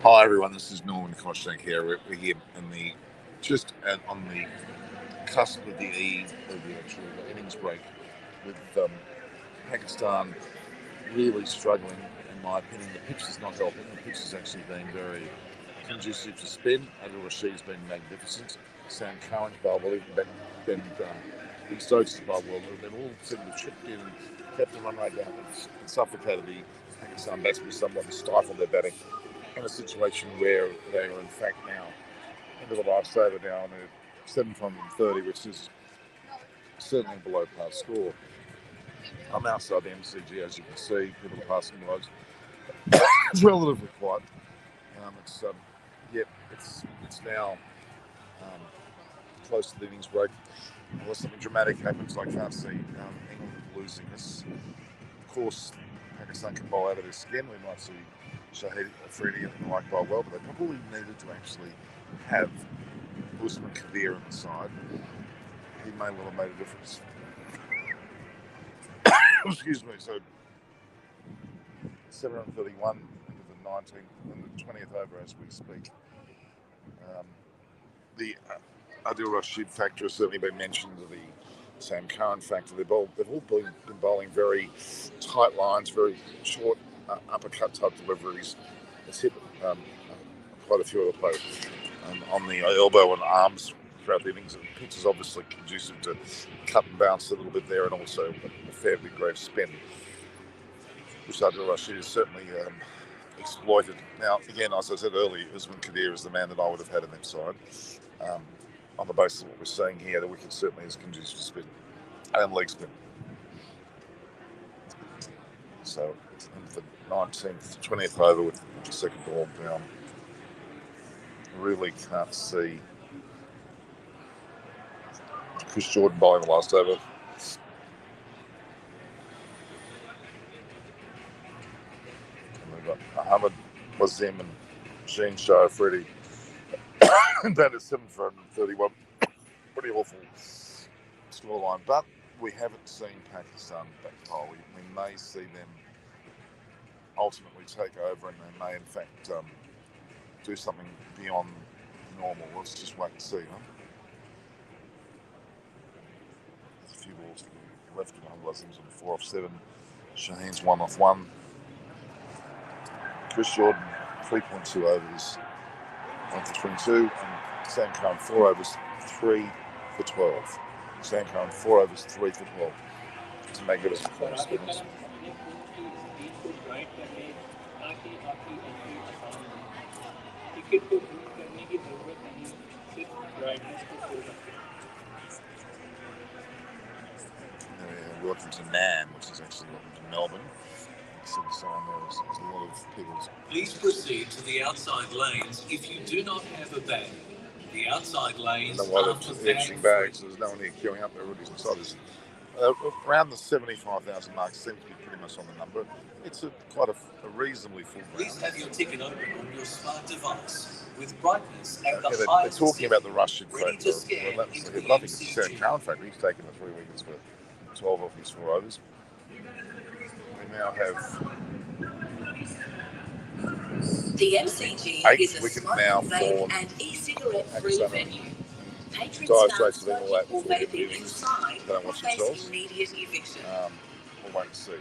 Hi everyone, this is Norman Koshnak here. We're here on the cusp of the eve of the actual innings break, with Pakistan really struggling. In my opinion, the pitch is not helping. The pitch has actually been very conducive to spin. Adil Rashid's been magnificent. Sam Cohen's bowled well, even Ben Stokes has bowled well. They've all seemed to chipped in and kept the run rate down and suffocated the Pakistan batsmen somewhat and stifled their batting in a situation where they are in fact now into the last over now on a 730, which is certainly below par score. I'm outside the MCG, as you can see. People are passing roads. It's relatively quiet. It's yeah, it's now um, close to the innings break. Unless something dramatic happens, I can't see England losing this. Of course, Pakistan can bowl out of their skin. We might see Shahid Afridi and the like bowl well, but they probably needed to actually have Usman Khadir in the side. He may well have made a difference. Excuse me. So 731 into the 19th and the 20th over as we speak. The Adil Rashid factor has certainly been mentioned. The Sam Curran factor. They've all been bowling very tight lines, very short uppercut type deliveries. It's hit quite a few of the players on the elbow and arms throughout the innings. And the pitch is obviously conducive to cut and bounce a little bit there, and also a fair degree of spin, which Adil Rashid has certainly exploited. Now, again, as I said earlier, Usman Khadir is the man that I would have had in that side. On the basis of what we're seeing here, the wicket certainly is conducive to spin and leg spin. So, into the 19th, 20th over with the second ball down. Really can't see Chris Jordan bowling the last over. And we've got Muhammad Wazim and Sheen Shah Afridi. That is 7 for 131. Pretty awful scoreline, but we haven't seen Pakistan back bowl. We may see them ultimately take over, and they may in fact do something beyond normal. Let's just wait and see. Huh? There's a few balls left in Muhammad Wazim's on 4 off 7. Shaheen's 1 off 1. Chris Jordan 3.2 overs, 1 for 22, and Sam Curran 4 overs, 3 for 12. Sam Curran 4 overs, 3 for 12. It's a magnificent performance. Welcome to Nam, which is actually welcome to Melbourne. See the sign there. There's a lot of people. Please proceed to the outside lanes if you do not have a bag. The outside lanes are for emptying bags. There's no one here queuing up. Everybody's inside. There's around the 75,000 mark. Seems to be pretty much on the number. It's quite a reasonably full ground. Please have your ticket open on your smart device with brightness at the highest. They're talking about the Russian factor. Well, I think it's the Sam Curran factor. He's taken the 3 wickets for 12 off his 4 overs. We now have the MCG 8 is a wickets smoke, now vape for and e-cigarette-free venue. Patrons Dire found Straits have all that smoking or before we get vaping the inside They don't will watch face themselves. immediate eviction. We'll wait and see.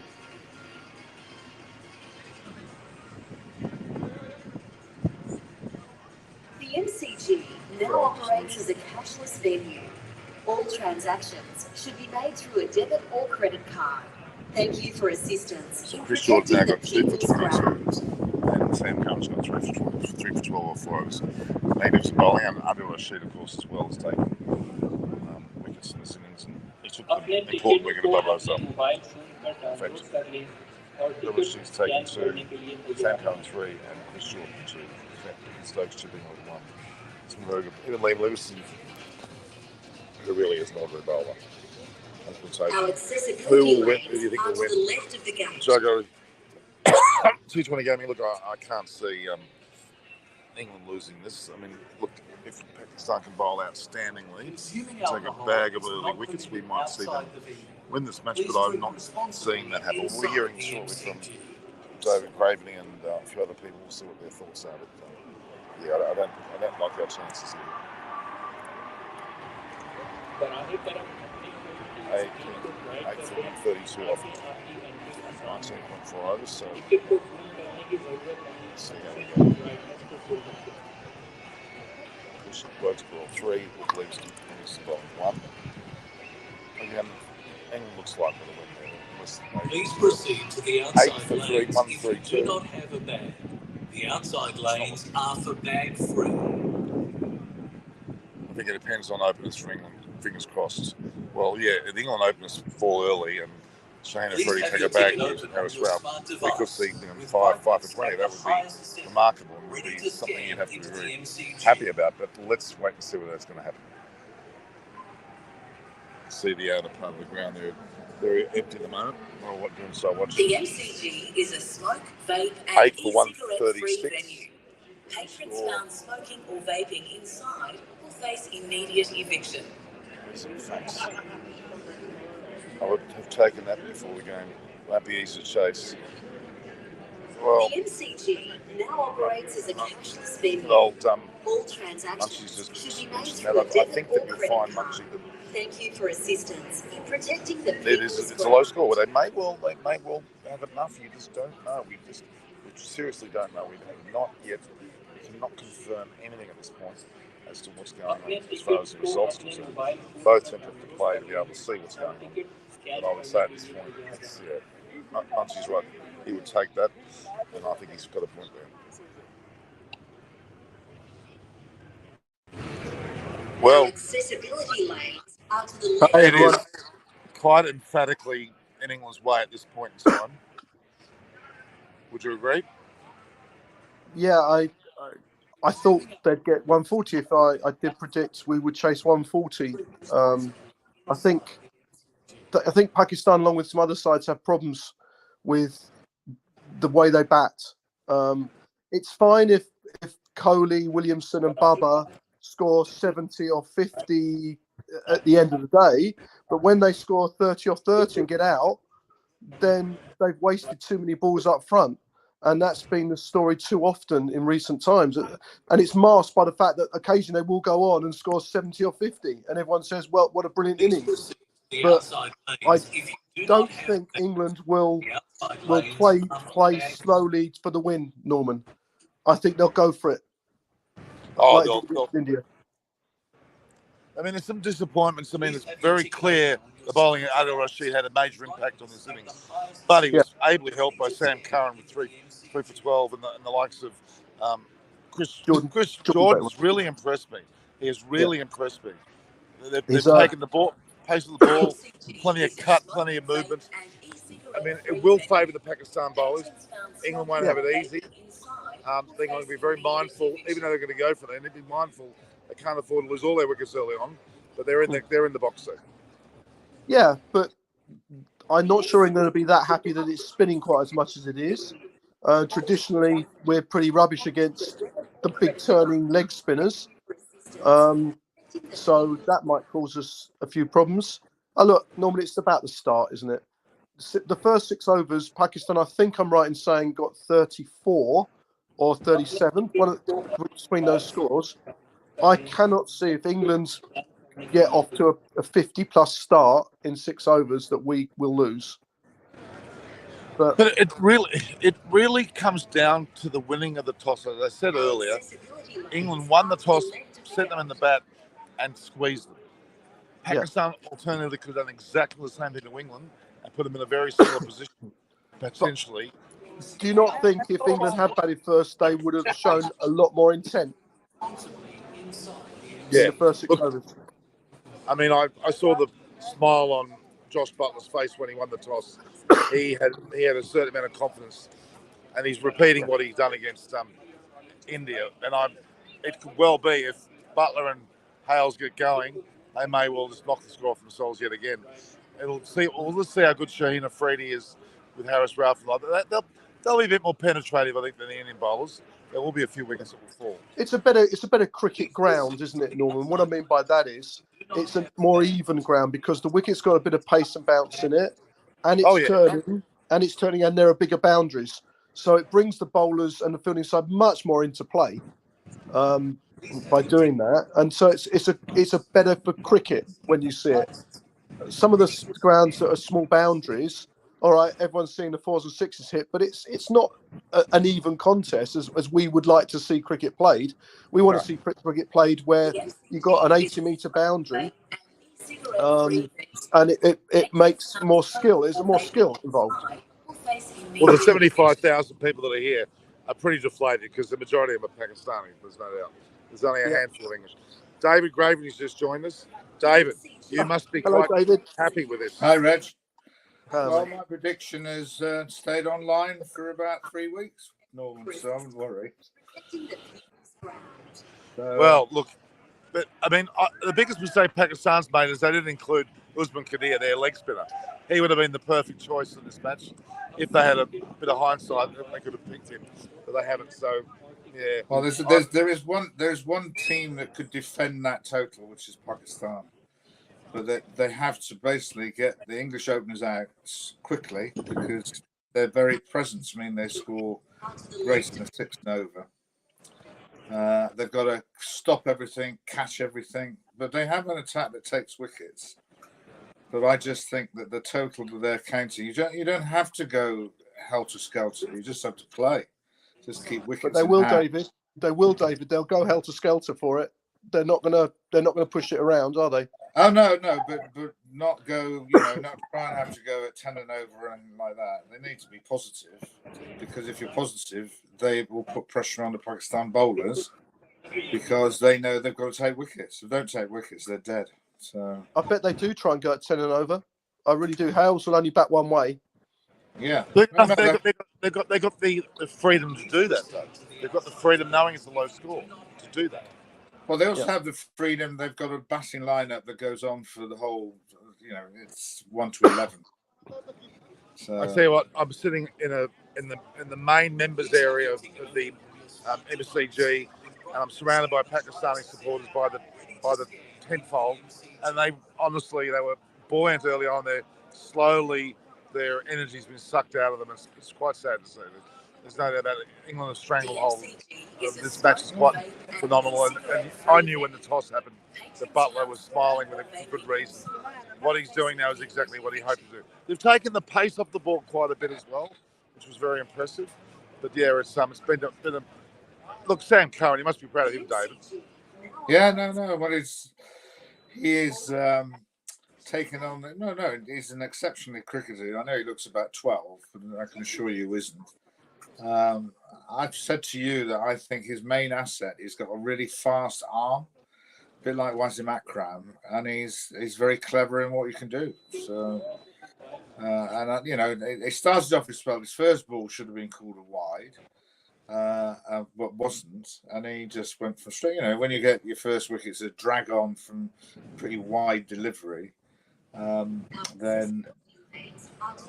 The MCG now operates as a cashless venue. All transactions should be made through a debit or credit card. Thank you for assistance So in Chris Jordan's now protecting the got 2 for people's 22, ground. and Sam Curran's got 3 for 12 off 4 overs. Magnificent bowling, and Adil Rashid, of course, as well, has taken wickets in this innings, and he took the important wicket above us up. In fact, Adil Rashid's taken 2, Sam Curran 3, and Chris Jordan 2. In fact, Stokes chipping with 1. It's been very good. Even Liam Livingston, who really is not a good bowler. Who will win? Who do you think will win? To the left of the gate. Jago, T20 gaming. Look, I can't see England losing this. I mean, look, if Pakistan can bowl outstandingly, take a bag of early wickets, we might see them win this match. But I'm not seeing that happen. We're hearing shortly from David Craveney and a few other people. We'll see what their thoughts are. But I don't like our chances here. 8 for 32 off 19.4 overs. So let's see how we go. Blokes ball 3, which leaves Innings bottom 1. Again, England looks like they'll win there. Please proceed to the outside 8 for 3, lanes 1 if 3 you 2. do not have a bag. The outside lanes are for bag free. I think it depends on openers for England. Fingers crossed. Well, yeah, if England openers fall early and Shane and Freddie take a bag and Harris Ralph, we could see 5 for 20. That would be remarkable and would be something you'd have to be very happy about. But let's wait and see whether that's going to happen. See the outer part of the ground there. Very empty at the moment. Well, what doing so watch. The MCG is a smoke, vape, 8 and for e-cigarette-free 136. venue. Patrons found smoking or vaping inside will face immediate eviction. Thanks. I would have taken that before the game. Won't be easy to chase. Well, the MCG now operates as a cashless venue. Old All transactions Munchie's should be just made mentioned through that. a I debit think or that you'll credit find card. Munchie that Thank you for assistance in protecting the it's a low score. They may well have enough. You just don't know. We seriously don't know. We have not yet. We cannot confirm anything at this point as to what's going on as far as the results are concerned. Both teams have to play to be able to see what's going on. But I would say at this point, Munchie's right. He would take that, and I think he's got a point there. Well, accessibility lanes are to the left. It is quite emphatically in England's way at this point in time. Would you agree? Yeah, I thought they'd get 140 if I did predict we would chase 140. I think Pakistan, along with some other sides, have problems with the way they bat. It's fine if Kohli, Williamson, and Bubba score 70 or 50 at the end of the day, but when they score 30 or 30 and get out, then they've wasted too many balls up front. And that's been the story too often in recent times. And it's masked by the fact that occasionally they will go on and score 70 or 50. And everyone says, well, what a brilliant innings. But I don't think England will play slowly for the win, Norman. I think they'll go for it. Oh, they'll India. I mean, there's some disappointments. I mean, it's very clear the bowling at Adil Rashid had a major impact on this innings. But he was ably helped by Sam Curran with 3 for 12 and the likes of Chris Jordan has really impressed me. He has really impressed me. They've taken the ball, pace of the ball, plenty of cut, plenty of movement. I mean, it will favour the Pakistan bowlers. England won't have it easy. They're going to be very mindful, even though they're going to go for that. They'll be mindful. They can't afford to lose all their wickets early on, but they're in the box seat. Yeah, but I'm not sure England will be that happy that it's spinning quite as much as it is. Traditionally, we're pretty rubbish against the big turning leg spinners. So that might cause us a few problems. Look, normally it's about the start, isn't it? The first 6 overs, Pakistan, I think I'm right in saying, got 34 or 37, between those scores. I cannot see if England get off to a 50-plus start in 6 overs that we will lose. But it really comes down to the winning of the toss. As I said earlier, England won the toss, set them in the bat, and squeezed them. Pakistan alternatively could have done exactly the same thing to England and put them in a very similar position, potentially. Do you not think if England had batted first, they would have shown a lot more intent? In the first 6 overs. I mean, I saw the smile on Josh Butler's face when he won the toss. He had a certain amount of confidence, and he's repeating what he's done against India. And it could well be if Butler and Hales get going, they may well just knock the score off themselves yet again. We'll see how good Shaheen Afridi is with Harris Ralph and like that. They'll be a bit more penetrative, I think, than the Indian bowlers. There will be a few wickets that will fall. It's a better cricket ground, isn't it, Norman? What I mean by that is it's a more even ground because the wicket's got a bit of pace and bounce in it, and it's turning, and there are bigger boundaries. So it brings the bowlers and the fielding side much more into play by doing that. And so it's a better for cricket when you see it. Some of the grounds that are small boundaries, all right, everyone's seeing the 4s and 6s hit, but it's not an even contest as we would like to see cricket played. We want to see cricket played where you've got an 80-metre boundary, and it makes more skill. There's more skill involved. Well, the 75,000 people that are here are pretty deflated because the majority of them are Pakistani. There's no doubt. There's only a handful of English. David Graveney's just joined us. David, you must be quite happy with this. Hi, Reg. Hello, well, mate. my prediction has stayed online for about 3 weeks, Norman, so I wouldn't worry. Well, look, but I mean, the biggest mistake Pakistan's made is they didn't include Usman Khadir, their leg spinner. He would have been the perfect choice in this match. If they had a bit of hindsight, they could have picked him, but they haven't. So, yeah. Well, there's one team that could defend that total, which is Pakistan. But they have to basically get the English openers out quickly because their very presence mean they score greater than 6 and over. They've got to stop everything, catch everything, but they have an attack that takes wickets. But I just think that the total that they're counting, you don't have to go helter skelter. You just have to play, just keep wickets. But they will, David. They will, David. They'll go helter skelter for it. They're not gonna push it around, are they? Oh no, but not go. Not try and have to go at 10 and over or anything like that. They need to be positive because if you're positive, they will put pressure on the Pakistan bowlers because they know they've got to take wickets. If they don't take wickets, they're dead. So I bet they do try and go at 10 and over. I really do. Hales will only bat one way. Yeah, They've got the freedom to do that, though. They've got the freedom, knowing it's a low score, to do that. Well, they also have the freedom. They've got a batting lineup that goes on for the whole. It's 1 to 11. So I tell you what, I'm sitting in the main members area of the MSCG, and I'm surrounded by Pakistani supporters by the tenfold, and they were buoyant early on. Their energy's been sucked out of them. It's quite sad to see. There's no doubt about it. England has stranglehold. This match is quite phenomenal, and I knew when the toss happened that Butler was smiling with a good reason. What he's doing now is exactly what he hoped to do. They've taken the pace off the ball quite a bit as well, which was very impressive. But yeah, it's been a look. Sam Curran, you must be proud of him, David. yeah, no. Well, he is taken on. No, he's an exceptionally cricketer. I know he looks about 12, but I can assure you isn't. I've said to you that I think his main asset, he's got a really fast arm, a bit like Wasim Akram, and he's very clever in what he can do. So, he started off his spell. His first ball should have been called a wide, but wasn't, and he just went for straight. When you get your first wicket, it's a drag on from pretty wide delivery. Then.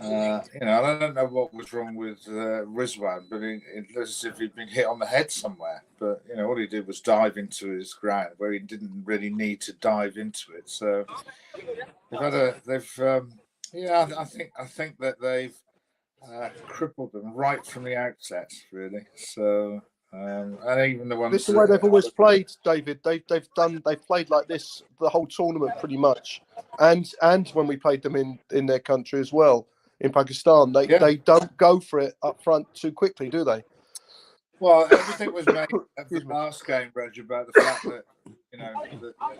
I don't know what was wrong with Rizwan, but it looks as if he'd been hit on the head somewhere. But all he did was dive into his ground where he didn't really need to dive into it. So I think that they've crippled them right from the outset, really. So and even the ones. This is the way they've always played, David. They've played like this the whole tournament pretty much, and when we played them in their country as well, in Pakistan, they don't go for it up front too quickly, do they? Well, everything was made at the last game, Reg, about the fact that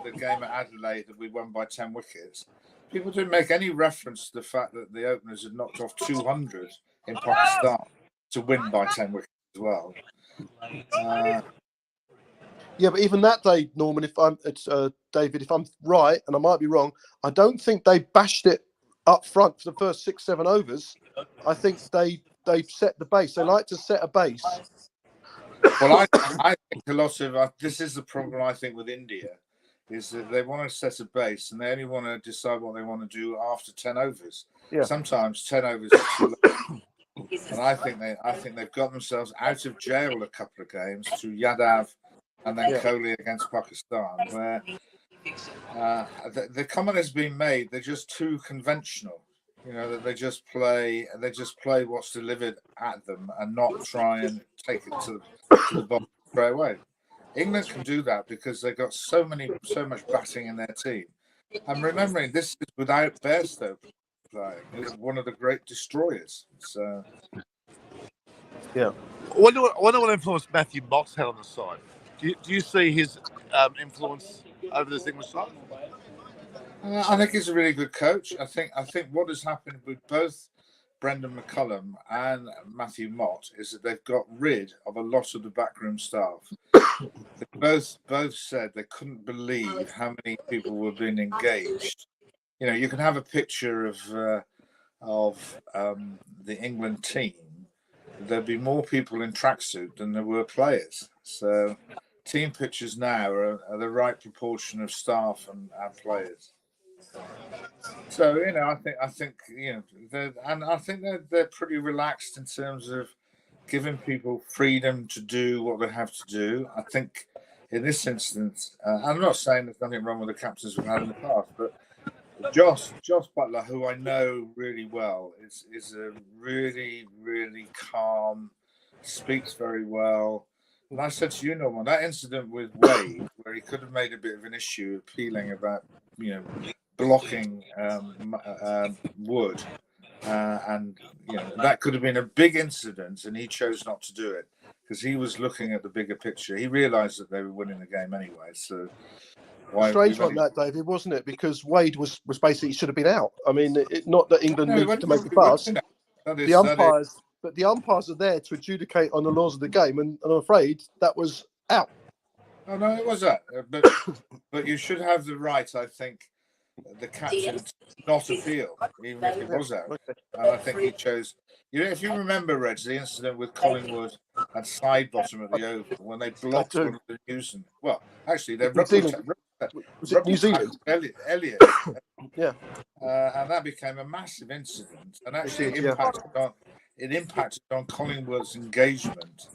the game at Adelaide that we won by 10 wickets. People didn't make any reference to the fact that the openers had knocked off 200 in Pakistan to win by 10 wickets as well. Yeah, but even that day, Norman, David, if I'm right, and I might be wrong, I don't think they bashed it up front for the first 6-7 overs. I think they set the base. They like to set a base. Well, I think a lot of this is the problem. I think with India is that they want to set a base and they only want to decide what they want to do after 10 overs. Yeah. Sometimes 10 overs is too late. And I think they've got themselves out of jail a couple of games through Yadav and then Kohli against Pakistan, where the comment has been made they're just too conventional. You know, that they just play what's delivered at them and not try and take it to the bottom straight away. England can do that because they've got so much batting in their team. I'm remembering this is without Bairstow playing, who's one of the great destroyers. So yeah. I wonder what influence Matthew Mott's had on the side. Do you see his influence over this English side? I think he's a really good coach. I think what has happened with both Brendan McCullum and Matthew Mott is that they've got rid of a lot of the backroom staff. They both said they couldn't believe how many people were being engaged. You know, you can have a picture of the England team. There'd be more people in tracksuit than there were players. So team pictures now are the right proportion of staff and players. So you know, I think you know, I think they're pretty relaxed in terms of giving people freedom to do what they have to do. I think in this instance, I'm not saying there's nothing wrong with the captains we've had in the past, but Josh Butler, who I know really well, is a really calm, speaks very well. And I said to you, Norman, that incident with Wade, where he could have made a bit of an issue, appealing about blocking Wood, and that could have been a big incident, and he chose not to do it because he was looking at the bigger picture. He realised that they were winning the game anyway. So strange one that, David, wasn't it? Because Wade was basically should have been out. I mean, not that England needs to make a fuss. The umpires are there to adjudicate on the laws of the game, and I'm afraid that was out. Oh no, it was that. But you should have the right, I think, the captain to not appeal, even if it was out. And I think he chose. If you remember, Reg, the incident with Collingwood and Sidebottom at the Oval when they blocked one of the Newson. Well, actually, they're Was it New Zealand? Elliot. Yeah. And that became a massive incident, and actually it impacted on Collingwood's engagement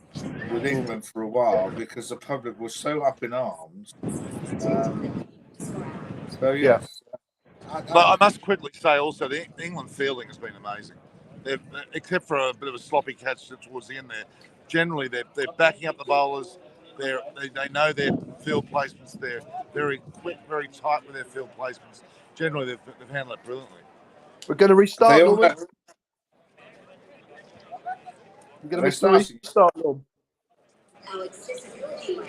with England for a while because the public was so up in arms. So yes. But I must quickly say also the England fielding has been amazing. Except for a bit of a sloppy catch towards the end there, generally they're backing up the bowlers. They know their field placements. They're very quick, very tight with their field placements. Generally, they've handled it brilliantly. We're going to restart. We're going to restart them.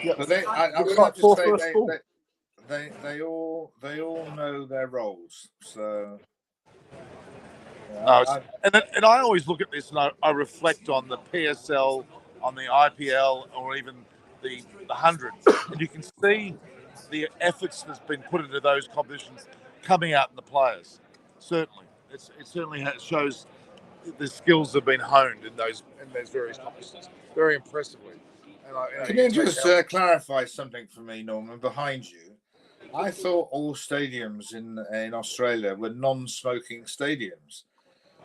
Yeah, but I'm glad to say they all know their roles. So. And I always look at this and I reflect on the PSL, on the IPL, or even the 100, and you can see the efforts that's been put into those competitions coming out in the players. Certainly, it certainly shows the skills have been honed in those various competitions very impressively. Can you just clarify something for me, Norman? Behind you, I thought all stadiums in Australia were non-smoking stadiums.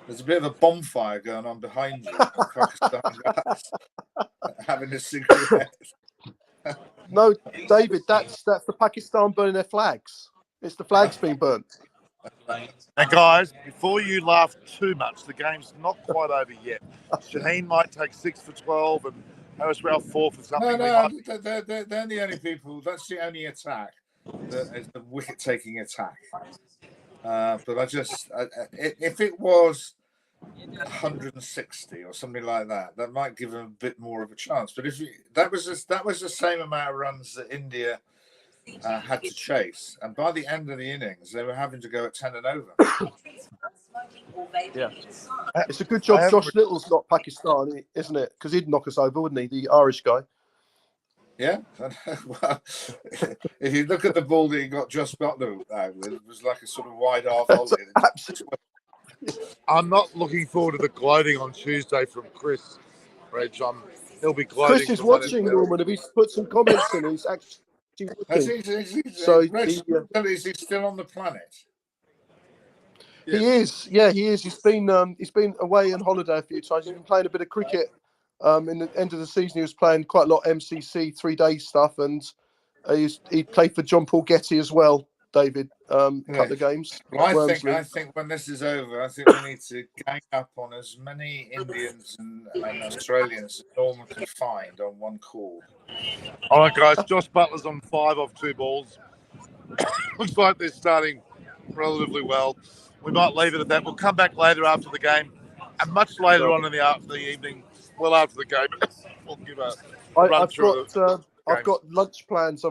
There's a bit of a bonfire going on behind you. Pakistan guys having a cigarette. No, David, that's the Pakistan burning their flags. It's the flags being burnt. Now, guys, before you laugh too much, the game's not quite over yet. Shaheen might take 6 for 12 and Harris Ralph 4 for something. No, they're the only people. That's the only attack that is the wicket-taking attack. But if it was 160 or something like that, that might give them a bit more of a chance. But that was the same amount of runs that India had to chase, and by the end of the innings, they were having to go at 10 and over. Yeah, it's a good job Josh Little's not Pakistani, isn't it? Because he'd knock us over, wouldn't he? The Irish guy. Yeah. Well, if you look at the ball that he got Josh Butler out with, it was like a sort of wide half volley. I'm not looking forward to the gloating on Tuesday from Chris. Reg, he'll be gloating. Chris is watching, Norman. If he's put some comments in, he's actually watching. So is he still on the planet? He is. Yeah, he is. He's been away on holiday a few times. He's been playing a bit of cricket. In the end of the season, he was playing quite a lot of MCC 3-day stuff, and he played for John Paul Getty as well, David. couple of games. Well, I Wormsley. think when this is over, I think we need to gang up on as many Indians and Australians as Norman can find on one call. All right, guys. Josh Butler's on 5 off 2 balls. Looks like they're starting relatively well. We might leave it at that. We'll come back later after the game, and much later on in the evening, well after the game, we'll give a run through. I've got lunch plans.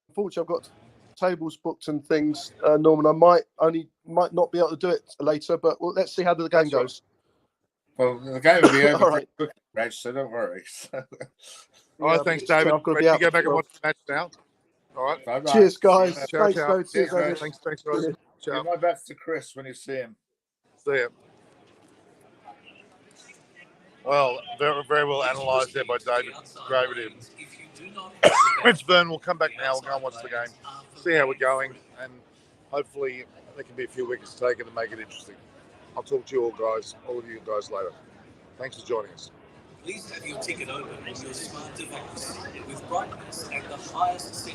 Unfortunately, I've got tables booked and things, Norman. I might not be able to do it later, but let's see how the game goes. Well, the game will be over All right. quickly, Reg, so don't worry. All right, thanks, David. I've got to Ready be to out go back for and watch the match now? All right. Bye-bye. Cheers, guys. Ciao, Thanks, ciao. folks. Cheers, Cheers, David. Thanks, guys. Ciao. Give my best to Chris when you see him. See ya. Well, very, very well analysed there by David. Great with him. Rich Byrne will come back now. We'll go and watch the game, see how we're going, and hopefully there can be a few wickets taken to make it interesting. I'll talk to you all of you guys later. Thanks for joining us. Please have your ticket open on your smart device with brightness at the highest setting.